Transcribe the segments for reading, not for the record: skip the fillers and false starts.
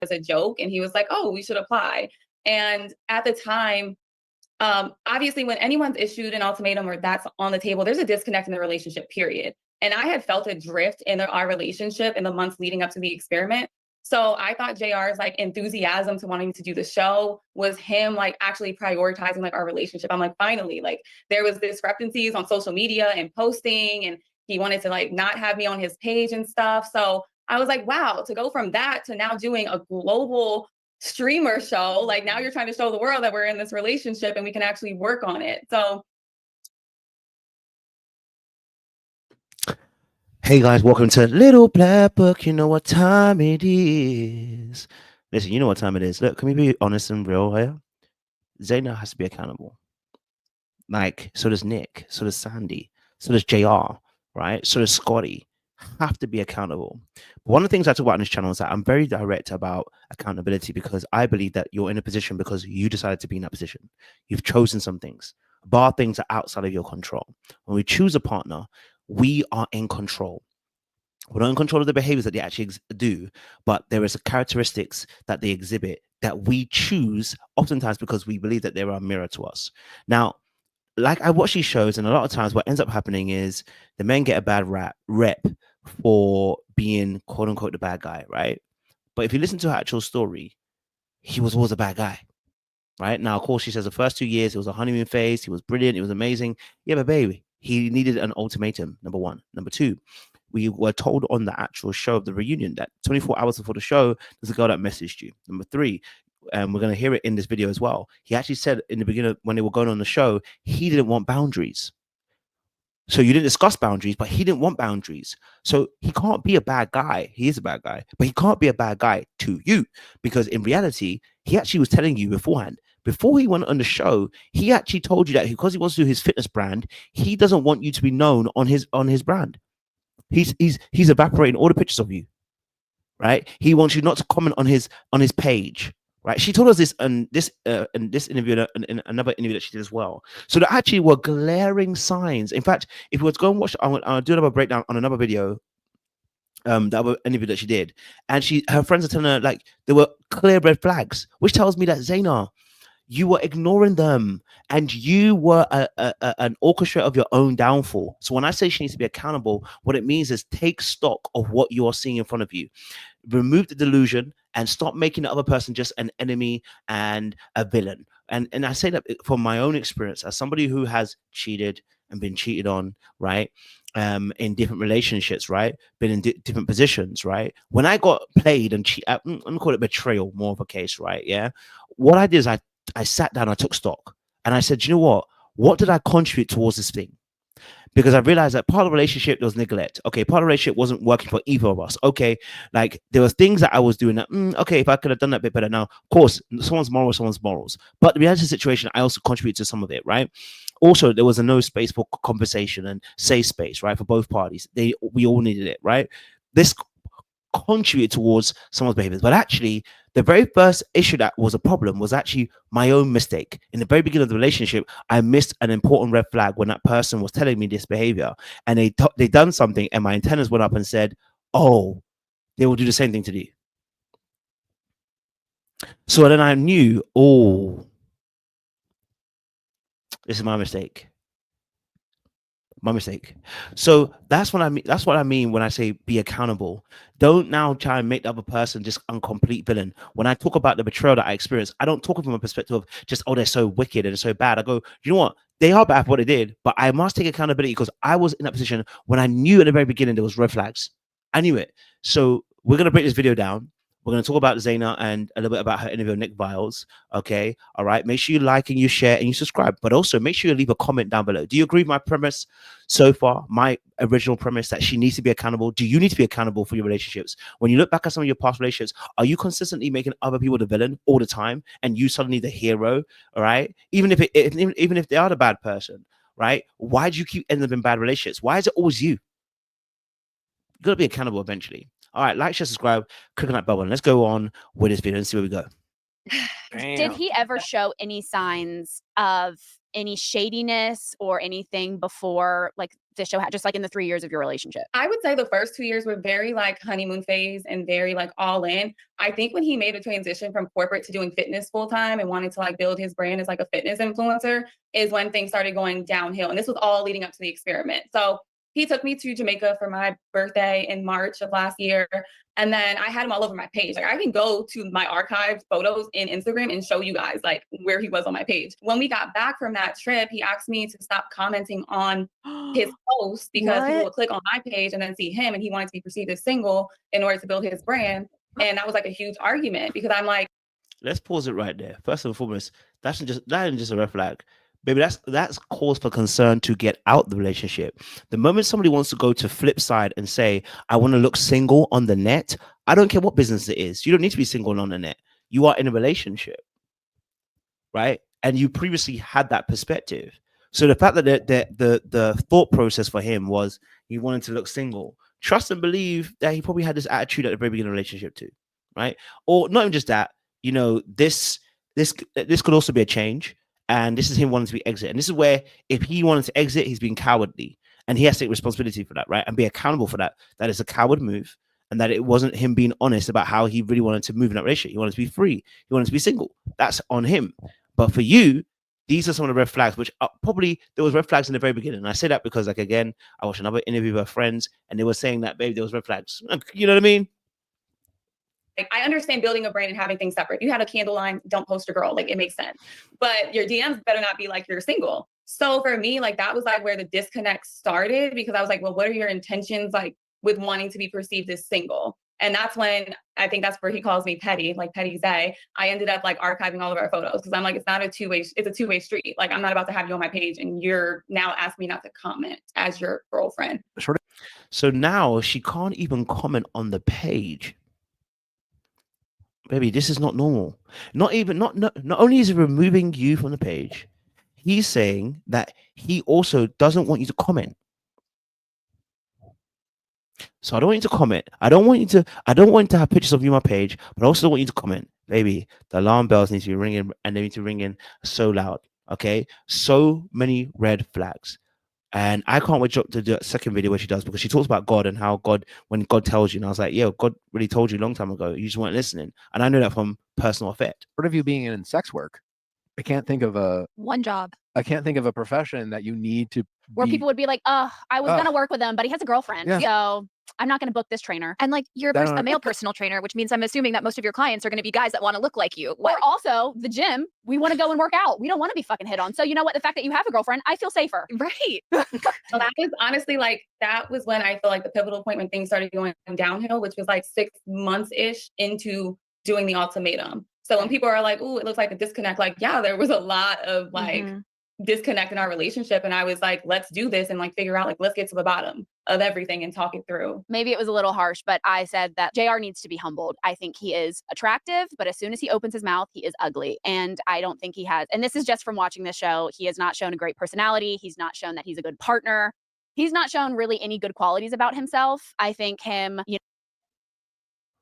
as a joke. And he was like, oh, we should apply. And at the time, obviously, when anyone's issued an ultimatum or that's on the table, there's a disconnect in the relationship, period. And I had felt a drift in our relationship in the months leading up to the experiment. So I thought JR's like enthusiasm to wanting to do the show was him like actually prioritizing like our relationship. I'm like, finally, like there was discrepancies on social media and posting, and he wanted to like not have me on his page and stuff. So I was like, wow, to go from that to now doing a global streamer show, like now you're trying to show the world that we're in this relationship and we can actually work on it. So hey guys, welcome to Little Black Book. You know what time it is. Listen, you know what time it is. Look, can we be honest and real here? Zaina has to be accountable. Like, so does Nick, so does Sandy, so does JR, right? So does Scotty. Have to be accountable. But one of the things I talk about on this channel is that I'm very direct about accountability because I believe that you're in a position because you decided to be in that position. You've chosen some things. Bar things are outside of your control. When we choose a partner, we are in control. We're not in control of the behaviors that they actually do, but there is characteristics that they exhibit that we choose oftentimes because we believe that they are a mirror to us. Now, like I watch these shows, and a lot of times what ends up happening is the men get a bad rep for being quote unquote the bad guy, right? But if you listen to her actual story, he was always a bad guy, right? Now, of course, she says the first 2 years it was a honeymoon phase, he was brilliant, it was amazing. Yeah, but baby, he needed an ultimatum, number one. Number two, we were told on the actual show of the reunion that 24 hours before the show, there's a girl that messaged you. Number three, and we're going to hear it in this video as well. He actually said in the beginning when they were going on the show, he didn't want boundaries. So you didn't discuss boundaries, but he didn't want boundaries. So he can't be a bad guy. He is a bad guy, but he can't be a bad guy to you because in reality, he actually was telling you beforehand. Before he went on the show, he actually told you that because he wants to do his fitness brand, he doesn't want you to be known on his brand. He's evaporating all the pictures of you, right? He wants you not to comment on his page, right? She told us this in this interview and in another interview that she did as well. So there actually were glaring signs. In fact, if you were to go and watch, I'll do another breakdown on another video. The other interview that she did, and her friends are telling her like there were clear red flags, which tells me that Zaina, you were ignoring them and you were an orchestra of your own downfall. So when I say she needs to be accountable, what it means is take stock of what you are seeing in front of you, remove the delusion and stop making the other person just an enemy and a villain. And I say that from my own experience as somebody who has cheated and been cheated on, right? In different relationships, right? Been in different positions, right? When I got played and I'm gonna call it betrayal, more of a case, right? Yeah. What I did is I sat down, I took stock, and I said, you know what? What did I contribute towards this thing? Because I realized that part of the relationship was neglect. Okay, part of the relationship wasn't working for either of us. Okay, like there were things that I was doing that, okay, if I could have done that a bit better. Now, of course, someone's morals. But the reality of the situation, I also contribute to some of it, right? Also, there was a no space for conversation and safe space, right? For both parties. We all needed it, right? This contribute towards someone's behaviors. But actually, the very first issue that was a problem was actually my own mistake. In the very beginning of the relationship, I missed an important red flag when that person was telling me this behavior, and they done something, and my antennas went up and said, "Oh, they will do the same thing to you." So then I knew, oh, this is my mistake. My mistake. So that's what I mean. That's what I mean when I say be accountable. Don't now try and make the other person just a complete villain. When I talk about the betrayal that I experienced, I don't talk from a perspective of just, oh, they're so wicked and so bad. I go, you know what? They are bad for what they did, but I must take accountability because I was in that position when I knew at the very beginning there was red flags. I knew it. So we're gonna break this video down. We're going to talk about Zaina and a little bit about her interview with Nick Viall. Okay. All right. Make sure you like and you share and you subscribe, but also make sure you leave a comment down below. Do you agree with my premise so far? My original premise that she needs to be accountable. Do you need to be accountable for your relationships? When you look back at some of your past relationships, are you consistently making other people the villain all the time and you suddenly the hero? All right. Even if they are the bad person, right? Why do you keep ending up in bad relationships? Why is it always you? You've got to be accountable eventually. All right, like, share, subscribe, click on that bell button. Let's go on with this video and see where we go. Did he ever show any signs of any shadiness or anything before like the show had, just like in the 3 years of your relationship? I would say the first 2 years were very like honeymoon phase and very like all in. I think when he made a transition from corporate to doing fitness full time and wanted to like build his brand as like a fitness influencer is when things started going downhill. And this was all leading up to the experiment. So he took me to Jamaica for my birthday in March of last year. And then I had him all over my page. Like I can go to my archived photos in Instagram and show you guys like where he was on my page. When we got back from that trip, he asked me to stop commenting on his posts because people would click on my page and then see him, and he wanted to be perceived as single in order to build his brand. And that was like a huge argument because I'm like, let's pause it right there. First and foremost, that isn't just a red flag. Baby, that's cause for concern to get out the relationship. The moment somebody wants to go to flip side and say, I want to look single on the net, I don't care what business it is. You don't need to be single on the net. You are in a relationship, right? And you previously had that perspective. So the fact that the thought process for him was he wanted to look single, trust and believe that he probably had this attitude at the very beginning of the relationship too, right? Or not even just that, you know, this could also be a change. And this is him wanting to be exit. And this is where if he wanted to exit, he's being cowardly. And he has to take responsibility for that, right? And be accountable for that. That is a coward move. And that it wasn't him being honest about how he really wanted to move in that relationship. He wanted to be free. He wanted to be single. That's on him. But for you, these are some of the red flags, which are probably there was red flags in the very beginning. And I say that because, like, again, I watched another interview with friends and they were saying that, babe, there was red flags. You know what I mean? Like, I understand building a brand and having things separate. You have a candle line, don't post a girl. Like, it makes sense. But your DMs better not be like you're single. So for me, like, that was like where the disconnect started, because I was like, well, what are your intentions like with wanting to be perceived as single? And that's when I think that's where he calls me petty, like Petty Zay. I ended up like archiving all of our photos because I'm like, it's not a two-way, it's a two-way street. Like, I'm not about to have you on my page and you're now asking me not to comment as your girlfriend. So now she can't even comment on the page. Baby, this is not normal. Not only is he removing you from the page, he's saying that he also doesn't want you to comment. So I don't want you to comment. I don't want you to have pictures of you on my page, but I also don't want you to comment. Baby, the alarm bells need to be ringing, and they need to ring in so loud. Okay? So many red flags. And I can't wait to do a second video where she does, because she talks about God and how God, when God tells you, and I was like, yo, God really told you a long time ago. You just weren't listening. And I know that from personal effect. Part of you being in sex work, I can't think of one job. I can't think of a profession that you need to where people would be like, I was gonna work with him, but he has a girlfriend, so I'm not gonna book this trainer. And like, you're a male personal trainer, which means I'm assuming that most of your clients are gonna be guys that want to look like you. Or also the gym, we want to go and work out. We don't want to be fucking hit on. So you know what? The fact that you have a girlfriend, I feel safer. Right. So that was honestly like, that was when I feel like the pivotal point when things started going downhill, which was like 6 months-ish into doing the ultimatum. So when people are like, ooh, it looks like a disconnect, like, yeah, there was a lot of like disconnect in our relationship. And I was like, let's do this and like figure out, like, let's get to the bottom of everything and talk it through. Maybe it was a little harsh, but I said that JR needs to be humbled. I think he is attractive, but as soon as he opens his mouth, he is ugly. And I don't think he has, and this is just from watching this show, he has not shown a great personality. He's not shown that he's a good partner. He's not shown really any good qualities about himself. I think him, you know,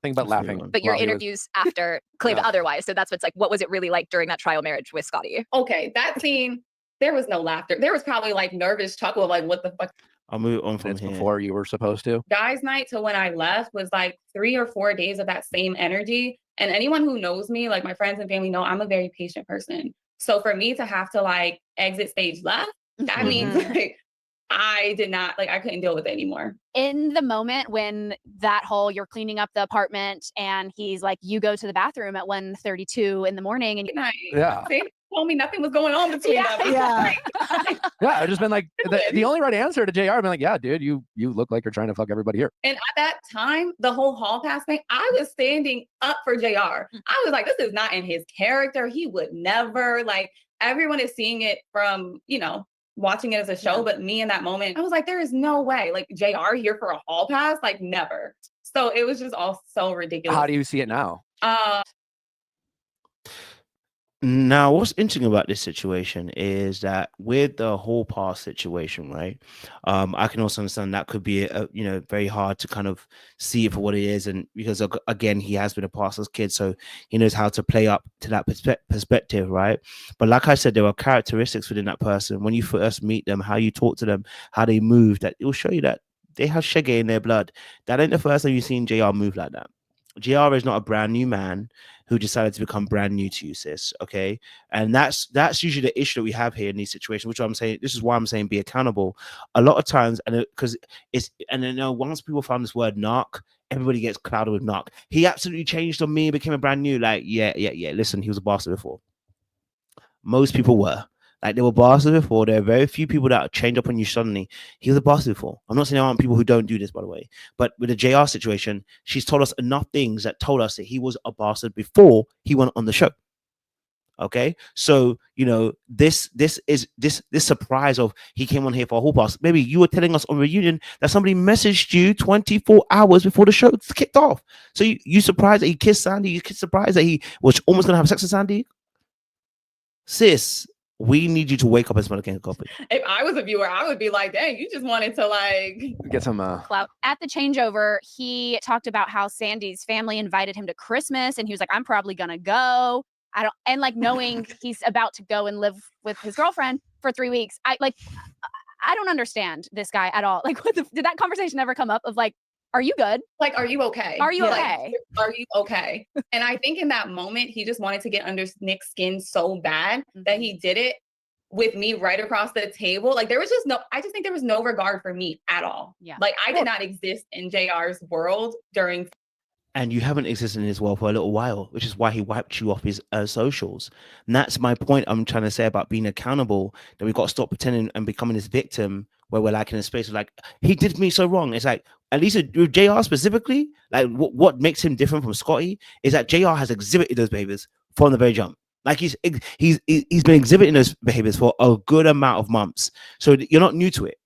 think about laughing. but your interviews after claim otherwise. So that's what's like, what was it really like during that trial marriage with Scotty? Okay, that scene, there was no laughter. There was probably like nervous chuckle of like, what the fuck? I'll move on from here. Before you were supposed to. Guys' night to when I left was like 3 or 4 days of that same energy. And anyone who knows me, like my friends and family, know I'm a very patient person. So for me to have to like exit stage left, that means like I did not, like, I couldn't deal with it anymore. In the moment when that whole, you're cleaning up the apartment and he's like, you go to the bathroom at 1:32 in the morning and they told me nothing was going on between them. Yeah. I've just been like, the only right answer to JR, I've been like, yeah, dude, you look like you're trying to fuck everybody here. And at that time, the whole hall pass thing, I was standing up for JR. I was like, this is not in his character. He would never, like, everyone is seeing it from, you know, watching it as a show, but me in that moment, I was like, there is no way, like, JR here for a hall pass, like, never. So it was just all so ridiculous. How do you see it now? Now, what's interesting about this situation is that with the whole past situation, right? I can also understand that could be, very hard to kind of see it for what it is, and because again, he has been a pastor's kid, so he knows how to play up to that perspective, right? But like I said, there are characteristics within that person when you first meet them, how you talk to them, how they move, that it will show you that they have shaggy in their blood. That ain't the first time you've seen JR move like that. JR is not a brand new man who decided to become brand new to you, sis. Okay. And that's usually the issue that we have here in these situations, which I'm saying, this is why I'm saying be accountable. A lot of times, and because it's, and then once people found this word narc, everybody gets clouded with narc. He absolutely changed on me and became a brand new. Like, yeah. Listen, he was a bastard before. Most people were. Like, they were bastards before. There are very few people that change up on you suddenly. He was a bastard before. I'm not saying there aren't people who don't do this, by the way. But with the JR situation, she's told us enough things that told us that he was a bastard before he went on the show. Okay, so this surprise of he came on here for a whole pass. Maybe you were telling us on reunion that somebody messaged you 24 hours before the show kicked off. So you surprised that he kissed Sandy? You surprised that he was almost gonna have sex with Sandy? Sis, we need you to wake up and smell a can of coffee. If I was a viewer, I would be like, dang, you just wanted to like get some clout. At the changeover, he talked about how Sandy's family invited him to Christmas, and he was like, I'm probably gonna go. And like knowing he's about to go and live with his girlfriend for 3 weeks. I don't understand this guy at all. Like, did that conversation ever come up of like, are you good? Like, are you okay? Are you okay? Are you okay? And I think in that moment, he just wanted to get under Nick's skin so bad that he did it with me right across the table. Like, there was just I just think there was no regard for me at all. Yeah. Like, I did not exist in JR's world during. And you haven't existed in his world for a little while, which is why he wiped you off his socials. And that's my point I'm trying to say about being accountable, that we've got to stop pretending and becoming this victim where we're like in a space of like, he did me so wrong. It's like, at least with JR specifically, like what makes him different from Scotty is that JR has exhibited those behaviors from the very jump. Like he's been exhibiting those behaviors for a good amount of months. So you're not new to it.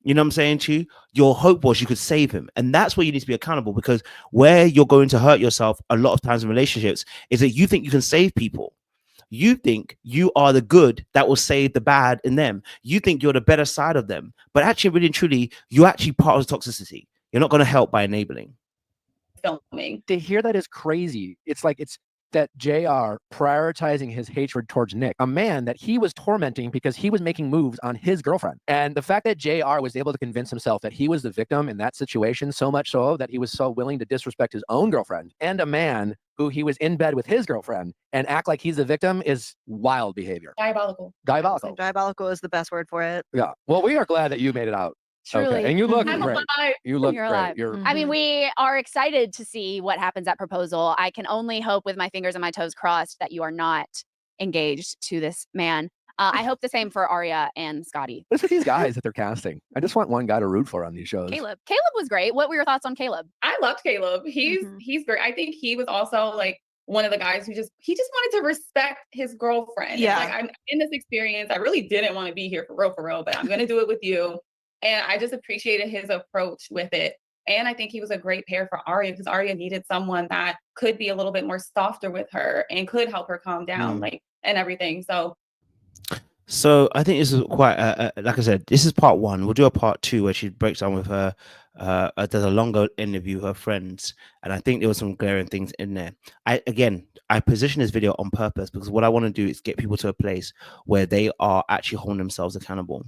You know what I'm saying to you? Your hope was you could save him. And that's where you need to be accountable, because where you're going to hurt yourself a lot of times in relationships is that you think you can save people. You think you are the good that will save the bad in them. You think you're the better side of them. But actually, really and truly, you're actually part of the toxicity. You're not going to help by enabling. Filming. To hear that is crazy. It's like, it's that JR prioritizing his hatred towards Nick, a man that he was tormenting because he was making moves on his girlfriend. And the fact that JR was able to convince himself that he was the victim in that situation, so much so that he was so willing to disrespect his own girlfriend and a man who he was in bed with his girlfriend and act like he's the victim, is wild behavior. Diabolical. Diabolical. Diabolical is the best word for it. Yeah. Well, we are glad that you made it out. Truly. Okay. And you look I'm great. alive. You look You're great. alive. I mean, we are excited to see what happens at proposal. I can only hope with my fingers and my toes crossed that you are not engaged to this man. I hope the same for Arya and Scotty. What's with these guys that they're casting? I just want one guy to root for on these shows. Caleb was great. What were your thoughts on Caleb? I loved Caleb. He's great. I think he was also like one of the guys who just wanted to respect his girlfriend. Yeah. Like, I'm in this experience. I really didn't want to be here for real, but I'm going to do it with you. And I just appreciated his approach with it. And I think he was a great pair for Arya, because Arya needed someone that could be a little bit more softer with her and could help her calm down, like, and everything. So I think this is quite, like I said, this is part one. We'll do a part two where she breaks down with her, does a longer interview with her friends. And I think there were some glaring things in there. I position this video on purpose because what I want to do is get people to a place where they are actually holding themselves accountable.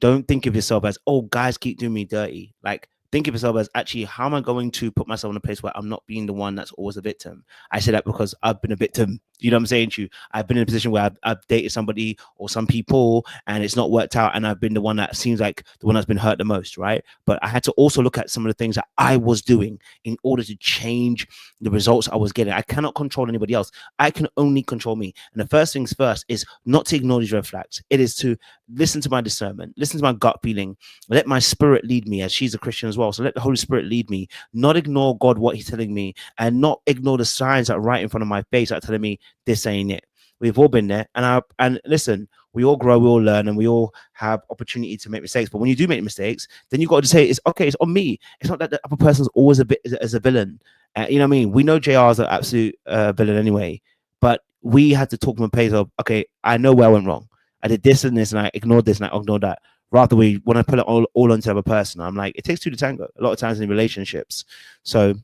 Don't think of yourself as, oh, guys keep doing me dirty. Like, think of yourself as, actually, how am I going to put myself in a place where I'm not being the one that's always a victim? I say that because I've been a victim. You know what I'm saying to you? I've been in a position where I've dated somebody or some people and it's not worked out, and I've been the one that seems like the one that's been hurt the most, right? But I had to also look at some of the things that I was doing in order to change the results I was getting. I cannot control anybody else. I can only control me. And the first things first is not to ignore these red flags. It is to listen to my discernment, listen to my gut feeling, let my spirit lead me, as she's a Christian as well. So let the Holy Spirit lead me, not ignore God, what he's telling me, and not ignore the signs that are right in front of my face that are telling me this ain't it. We've all been there. And listen, we all grow, we all learn, and we all have opportunity to make mistakes. But when you do make mistakes, then you got to say, it's okay, it's on me. It's not that the other person's always a bit as a villain. You know what I mean? We know JR is an absolute villain anyway. But we had to talk from a place of, okay, I know where I went wrong. I did this and this, and I ignored this and I ignored that. Rather, we want to put it all onto the other person. I'm like, it takes two to tango a lot of times in relationships. So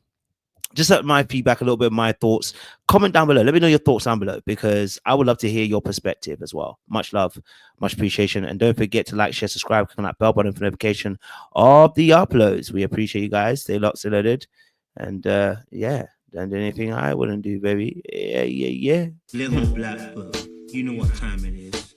just my feedback, a little bit of my thoughts. Comment down below. Let me know your thoughts down below, because I would love to hear your perspective as well. Much love, much appreciation. And don't forget to like, share, subscribe, click on that bell button for notification of the uploads. We appreciate you guys. Stay locked, stay loaded. And yeah, don't do anything I wouldn't do, baby. Yeah. Little black book. You know what time it is.